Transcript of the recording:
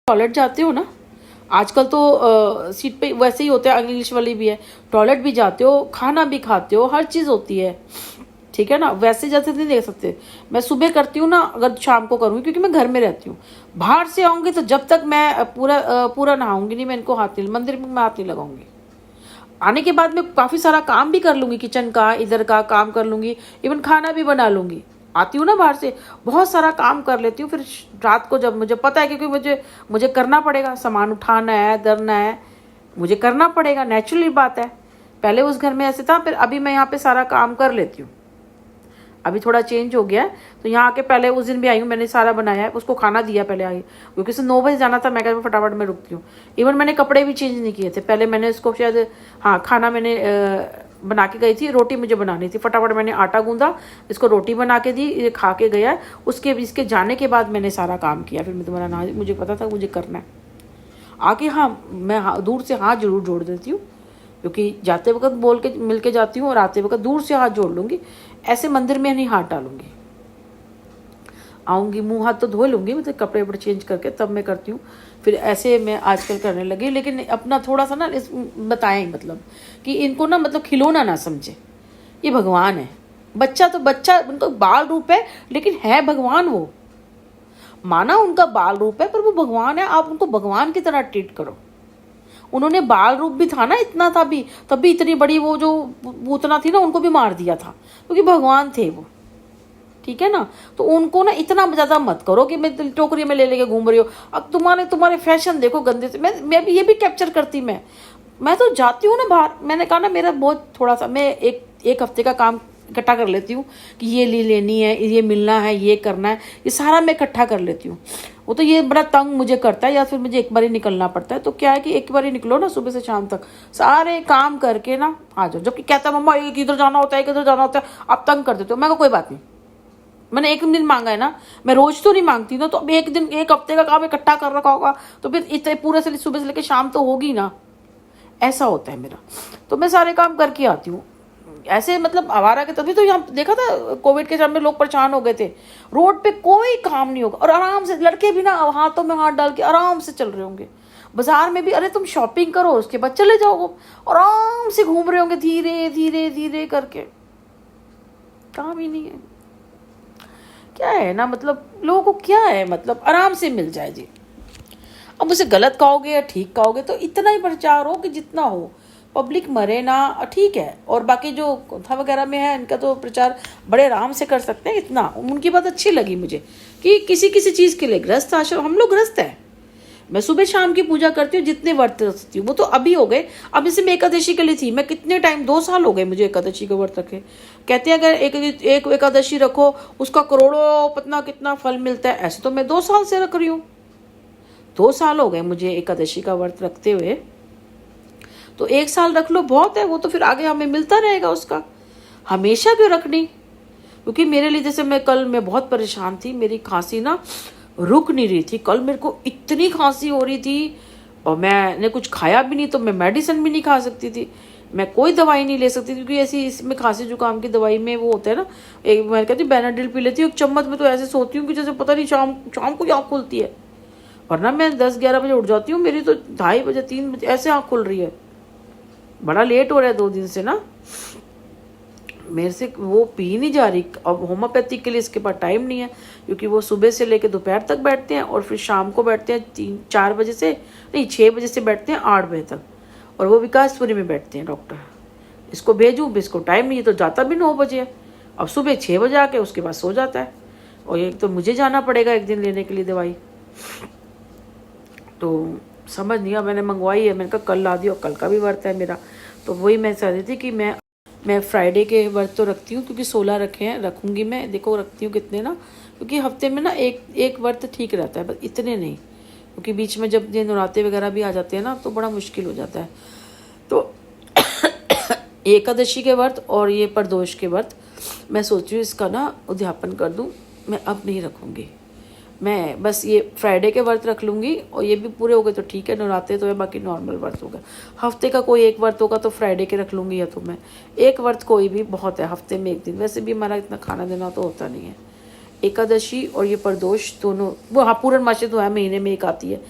Toilet जाते हो ना, आजकल तो सीट पे वैसे ही होता है, इंग्लिश वाली भी है, टॉयलेट भी जाते हो, खाना भी खाते हो, हर चीज़ होती है, ठीक है ना। वैसे जैसे नहीं देख सकते। मैं सुबह करती हूँ ना, अगर शाम को करूँगी क्योंकि मैं घर में रहती हूँ। बाहर से आऊँगी तो जब तक मैं पूरा नहाऊंगी नहीं, मैं इनको हाथ नहीं, मंदिर में मैं हाथ नहीं लगाऊंगी। आने के बाद मैं काफ़ी सारा काम भी कर लूँगी, किचन का इधर का काम कर लूँगी, इवन खाना भी बना लूँगी। आती हूँ ना बाहर से, बहुत सारा काम कर लेती हूँ। फिर रात को जब मुझे पता है, क्योंकि मुझे करना पड़ेगा, सामान उठाना है, धरना है, मुझे करना पड़ेगा, नेचुरली बात है। पहले उस घर में ऐसे था, फिर अभी मैं यहाँ पे सारा काम कर लेती हूँ। अभी थोड़ा चेंज हो गया है, तो यहाँ आके पहले उस दिन भी आई हूँ, मैंने सारा बनाया है, उसको खाना दिया पहले आई, क्योंकि उसे 9 बजे जाना था। मैं कहती फटाफट में रुकती हूँ। इवन मैंने कपड़े भी चेंज नहीं किए थे, पहले मैंने उसको शायद, हाँ, खाना मैंने बना के गई थी, रोटी मुझे बनानी थी, फटाफट मैंने आटा गूंदा, इसको रोटी बना के दी, ये खा के गया। इसके जाने के बाद मैंने सारा काम किया। फिर मैं तुम्हारा ना, मुझे पता था मुझे करना है। आके हाँ, मैं दूर से हाथ जरूर जोड़ देती हूँ, क्योंकि जाते वक्त बोल के मिल के जाती हूँ और आते वक्त दूर से हाथ जोड़ लूँगी। ऐसे मंदिर में नहीं हाथ डालूंगी। आऊँगी मुंह हाथ तो धो लूँगी, मतलब कपड़े वपड़े चेंज करके तब मैं करती हूँ। फिर ऐसे मैं आजकल करने लगी, लेकिन अपना थोड़ा सा ना बताएं, मतलब कि इनको ना, मतलब खिलौना ना समझे, ये भगवान है। बच्चा तो बच्चा, उनका बाल रूप है, लेकिन है भगवान वो। माना उनका बाल रूप है, पर वो भगवान है, आप उनको भगवान की तरह ट्रीट करो। उन्होंने बाल रूप भी था ना, इतना था भी, तब भी इतनी बड़ी वो जो पूतना थी ना, उनको भी मार दिया था, क्योंकि भगवान थे वो, ठीक है ना। तो उनको ना इतना ज़्यादा मत करो कि मैं टोकरी में ले लेके घूम रही हो। अब तुम्हारे फैशन देखो गंदे से। मैं भी ये भी कैप्चर करती। मैं तो जाती हूँ ना बाहर, मैंने कहा ना, मेरा बहुत थोड़ा सा, मैं एक हफ्ते का काम इकट्ठा कर लेती हूँ कि ये लेनी है, ये मिलना है, ये करना है, ये सारा मैं इकट्ठा कर लेती हूँ। वो तो ये बड़ा तंग मुझे करता है, या फिर मुझे एक बार ही निकलना पड़ता है। तो क्या है कि एक बार ही निकलो ना, सुबह से शाम तक सारे काम करके ना आ जाओ। जबकि कहता है मम्मा एक इधर जाना होता है, एक इधर जाना होता है, आप तंग कर देते हो। मैं को कोई बात नहीं, मैंने एक दिन मांगा है ना, मैं रोज तो नहीं मांगती ना। तो अब एक दिन, एक हफ्ते का काम इकट्ठा कर रखा होगा, तो फिर इतने पूरे से सुबह से लेकर शाम तो होगी ना। ऐसा होता है मेरा। तो मैं सारे काम करके आती हूँ ऐसे, मतलब आवारा के। तभी तो यहाँ देखा था कोविड के टाइम में लोग परेशान हो गए थे, रोड पे कोई काम नहीं होगा, और आराम से लड़के भी ना हाथों में हाथ डाल के आराम से चल रहे होंगे। बाजार में भी, अरे तुम शॉपिंग करो, उसके बाद चले जाओ, आराम से घूम रहे होंगे, धीरे धीरे धीरे करके। काम ही नहीं है, क्या है ना, मतलब लोगों को क्या है, मतलब आराम से मिल जाए जी। अब उसे गलत कहोगे या ठीक कहोगे, तो इतना ही प्रचार हो कि जितना हो, पब्लिक मरे ना, ठीक है। और बाकी जो कथा वगैरह में है, इनका तो प्रचार बड़े आराम से कर सकते हैं। इतना उनकी बात अच्छी लगी मुझे कि किसी किसी चीज़ के लिए ग्रस्त आश्रम, हम लोग ग्रस्त हैं। मैं सुबह शाम की पूजा करती हूँ, जितने व्रत रखती हूँ, वो तो अभी हो गए। अब जैसे मैं एकादशी के लिए थी, मैं कितने टाइम, 2 साल हो गए मुझे एकादशी के व्रत रखे। कहते हैं अगर एक एकादशी रखो, उसका करोड़ों पतना कितना फल मिलता है। ऐसे तो मैं 2 साल से रख रही हूँ, 2 साल हो गए मुझे एकादशी का व्रत रखते हुए। तो 1 साल रख लो, बहुत है। वो तो फिर आगे हमें मिलता रहेगा उसका। हमेशा क्यों रखनी? क्योंकि मेरे लिए, जैसे मैं बहुत परेशान थी, मेरी खांसी ना रुक नहीं रही थी। कल मेरे को इतनी खांसी हो रही थी, और मैंने कुछ खाया भी नहीं, तो मैं मेडिसिन भी नहीं खा सकती थी, मैं कोई दवाई नहीं ले सकती, क्योंकि ऐसी इसमें खांसी जुकाम की दवाई में वो होता है ना, एक मैं कहती बेनाडिल पी लेती हूँ 1 चम्मच में, तो ऐसे सोती हूँ कि जैसे पता नहीं शाम को आँख खुलती है। वरना मैं 10-11 बजे उठ जाती हूँ, मेरी तो 2:30 बजे 3 बजे ऐसे आँख खुल रही है। बड़ा लेट हो रहा है 2 दिन से ना, मेरे से वो पी नहीं जा रही। अब होम्योपैथिक के लिए इसके पास टाइम नहीं है, क्योंकि वो सुबह से लेकर दोपहर तक बैठते हैं, और फिर शाम को बैठते हैं 3-4 बजे से, नहीं 6 बजे से बैठते हैं 8 बजे तक, और वो विकासपुरी में बैठते हैं डॉक्टर। इसको भेजूँ, इसको टाइम नहीं है, तो जाता भी 9 बजे है। अब सुबह 6 बजे आके उसके बाद सो जाता है, और एक तो मुझे जाना पड़ेगा एक दिन लेने के लिए दवाई। तो समझ नहीं आया, मैंने मंगवाई है, मैंने कहा कल ला दी, और कल का भी व्रत है मेरा। तो वही मैं चाह रही थी कि मैं फ्राइडे के व्रत तो रखती हूँ, क्योंकि 16 रखे हैं, रखूँगी मैं। देखो रखती हूँ कितने ना, क्योंकि हफ्ते में ना एक व्रत ठीक रहता है, बस इतने नहीं, क्योंकि बीच में जब ये नवरात्रे वगैरह भी आ जाते हैं ना, तो बड़ा मुश्किल हो जाता है। तो एकादशी के व्रत और ये प्रदोष के व्रत मैं सोच रही हूँ इसका ना उद्यापन कर दूँ। मैं अब नहीं रखूँगी, मैं बस ये फ्राइडे के व्रत रख लूँगी, और ये भी पूरे हो गए तो ठीक है, नवरात्रे तो है, बाकी नॉर्मल व्रत होगा। हफ्ते का कोई एक व्रत होगा तो फ्राइडे के रख लूँगी, या तो मैं एक व्रत कोई भी बहुत है, हफ्ते में एक दिन। वैसे भी हमारा इतना खाना देना तो होता नहीं है। एकादशी और ये प्रदोष दोनों, वो हाँ पूर्णमासी तो है, महीने में एक आती है,